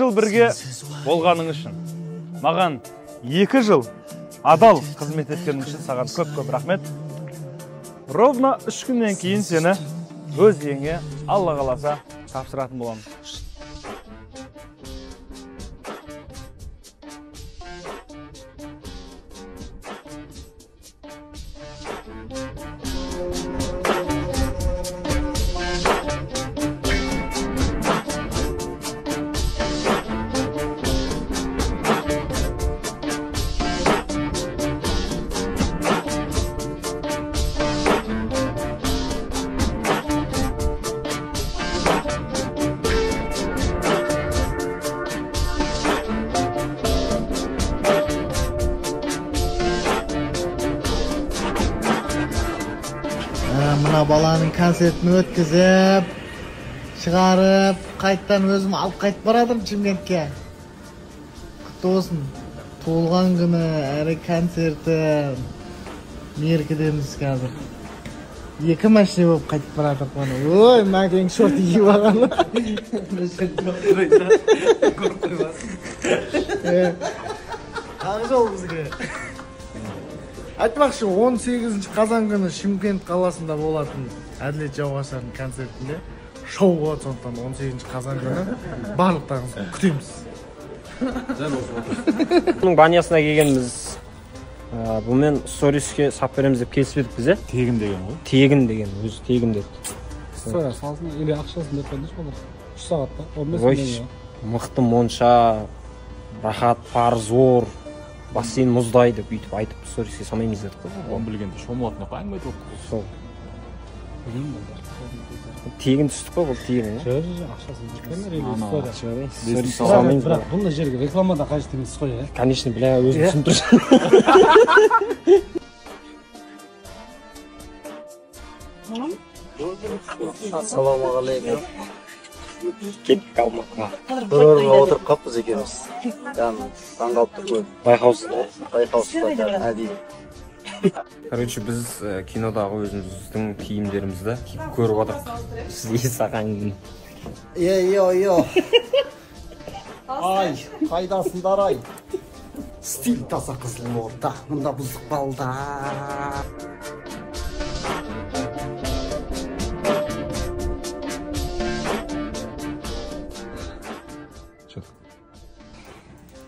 жыл бірге болғаның үшін, маған 2 жыл адал қызмет еткенің үшін саған көп рахмет. Ровно 3 күннен кейін сені өз үйіңе Алла қаласа тапсыратын боламын. Mına balanın konsertini ötkізіп, шығарып, қайттан өзім алып қайтып барадым Чимкентке. Құтты болсын. Туылған күні, әрі концерті, мерекедеміз қазір. 2 машина болып қайтып барадық оны. Ой, мәкең шорт киіп алған. Тағы жол бізге. Айтпақшы, 18 қазан күні Шымкент қаласында болатын Әділет Жауғашардың концертінде шоу болады, сондықтан 18 қазан күні барлықтарыңызды күтеміз. Бұның банясына келгеніміз бұмен сториске сап береміз деп келісіп едік біз. Тегін деген ғой. Тегін деген, өзі тегін деді. Sonra salsın, или ақшасын деп қойдыңыз ба? 3 сағатта 15 Ой, минут. мықты монша, рахат, пар зор, бассейн мұздай деп бүйтіп айтып сториске салмаймыз дедік қой. Оны білгенде шомылатын әңгіме айтып отыр. Сол. Тегін түстік қой, бұл тегін. Жоқ, ақшасын жеткендер, или история. Сторис салмаймыз ба? Бірақ бұндай жерге рекламада қажет емес қой, ә? Конечно, бля, өзім түсініп тұрсың. Ассалаумағалейкум. Кеттік алматыға. Бір орынға отырып қаппыз екенбіз. Яғни таңғалып тұр. Байқаусызда әдейі. Короче, біз кинодағы өзіміздің киімдерімізді киіп көріп отырық. Сізге саған күн. Йо. Ай, қайдасындар ай. Стиль таса қызыл орта. Мұнда бұздық балда.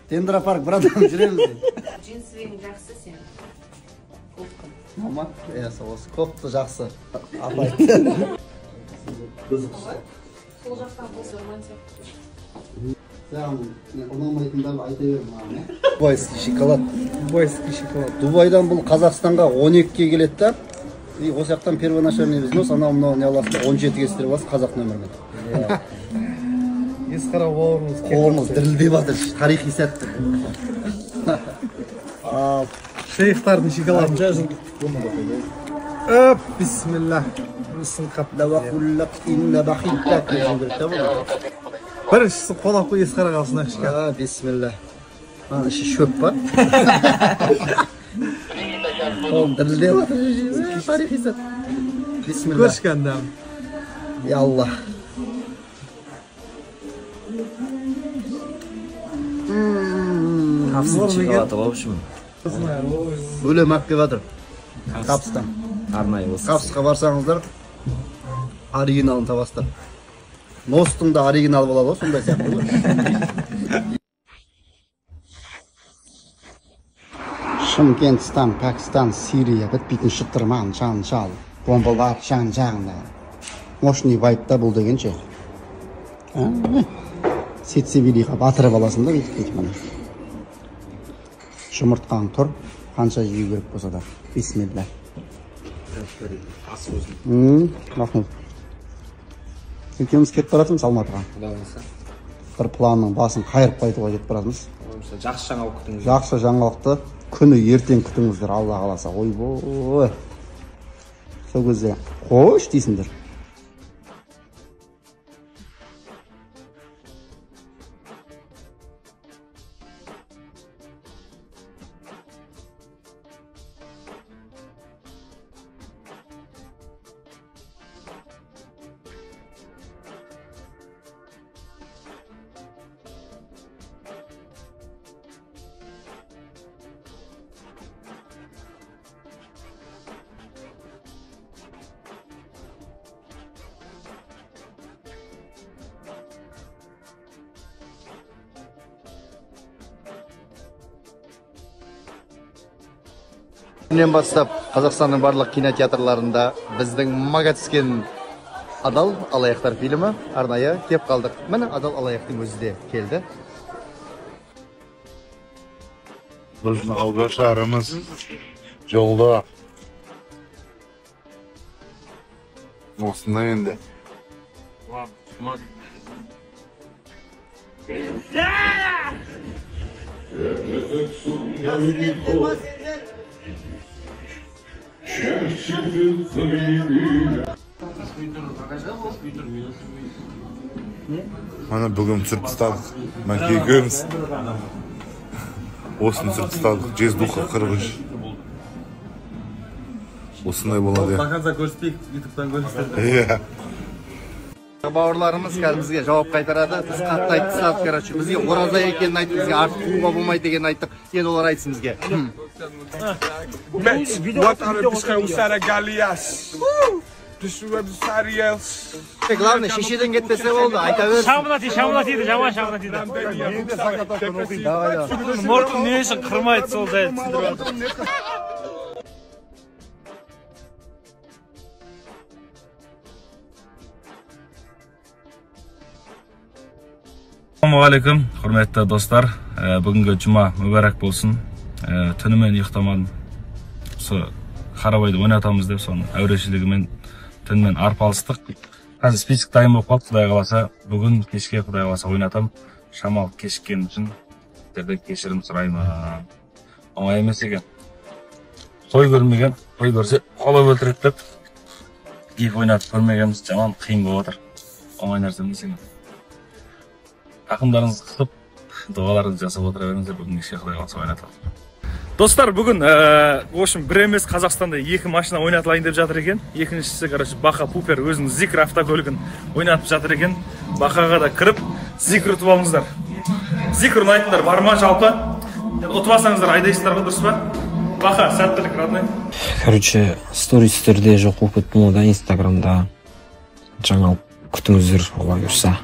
Дендропарк бір адам жүреміз. Джинсовың жақсы сен. Кофта. Мама, осы кофта жақсы. Апай. Сол жақтан болса романтик. Саған ұнамайтындар айта берем маған. Дубайский шоколад. Дубайдан бұл Қазақстанға 12-ге келеді да. И осы жақтан первоначальный взнос, анау не аласың 17-ге істер бас қазақ нөмірмен. Есқара қолымыз дірілдеп жатыр, тарихи сәтті. Шейхтардың шоколадын жазылды. Öp, bismillah. Біріншісі қолап қой есқара қалсына ішкен. Бисмилlah. Іші шөп бар. Қолым дірілдеп жатыр, тарихи сәт. Бисмилlah. Көршкен дәм. Ya Allah. Kapsın çikolata olmuş mu? Bölüm hakkı vardır. Kapsıdan. Arnayı olsun. Kapsıға барсаңыздар, оригиналын табасыздар. Ностың да оригинал болады ғой, сондай сияқты ғой. Шымкентстан, Пәкістан, Сирия бітпейтін шыттырман, шан-шал, бомбалар шан-жағында. Мощный вайпта бұл дегенше. Сетсебелиға батырып аласың да бүйтіп міне. Жұмыртқаң тұр, қанша жеу керек болса да. Бисмилlah. Рахмет. Екеуміз кетіп баратырмыз Алматыға. Бір планның басын қайырып қайтуға кетіп баратырмыз. Жақсы жаңалық күтіңіздер. Жақсы жаңалықты күні ертең күтіңіздер, Алла қаласа. Ойбой. Сол кезде қош дейсіңдер. Бүгіннен бастап Қазақстанның барлық кинотеатрларында біздің мага түскен Адал алаяқтар фильмі арнайы кеп қалдық. Міне Адал алаяқтың өзі де келді. Біздің алғашарымыз жолда. Осында енді. Mana бүгін түсіріп тастадық. Мәнке екеуміз. Осыны түсіріп тастадық. Жездуха 43. Осындай болады. Бақанса көрсетейік, ютубтан көрсетейік. Бауырларымыз бізге жауап қайтарады. Біз қатты айтып тастадық, короче. Бізге ораза екенін айтып, бізге артық қууға болмайды деген айттық. Енді олар айтсын бізге. Главное, шешеден кетпесе болды, айта берсін. Шамына тиді, жаман шамына тиді. Мұртым не үшін қырмайды сол жайды түсіндіріп отыр. Ассалаумағалейкум, құрметті достар. Бүгінгі жұма мүбәрәк болсын. Түнімен ұйықтамадым. Осы Қарабайды ойнатамыз деп, соның әурешілігімен түнімен арпалыстық. Қазір список дайын болып қалды, Құдай қаласа. Бүгін кешке Құдай қаласа ойнатам. Шамал кешіккен үшін сіздерден кешірім сұраймын. Оңай емес екен. Той көрмеген, той көрсе қолы өлтіреді деп. Екі ойнатып көрмегеніміз жаман қиын болып отыр. Оңай нәрсе емес екен. Ақымдарыңызды қысып, дұғаларыңызды жасап отыра беріңіздер, бүгін кешке Құдай қаласа ойнатамыз. Достар, бүгін бір емес Қазақстанда екі машина ойнатылайын деп жатыр екен. Екіншісі, Баха Пупер өзінің Зикр автокөлігін ойнатып жатыр екен. Бахаға да кіріп, Зикр ұтып алыңыздар. Зикр ұнайтындар бар ма жалпы? Ұтып алсаңыздар айдайсыздар ғой, дұрыс па? Баха, сәттілік, родной. Короче, стористерде жоқ болып кеттім, ода Инстаграмда жаңалық күтіңіздер, Алла бұйырса.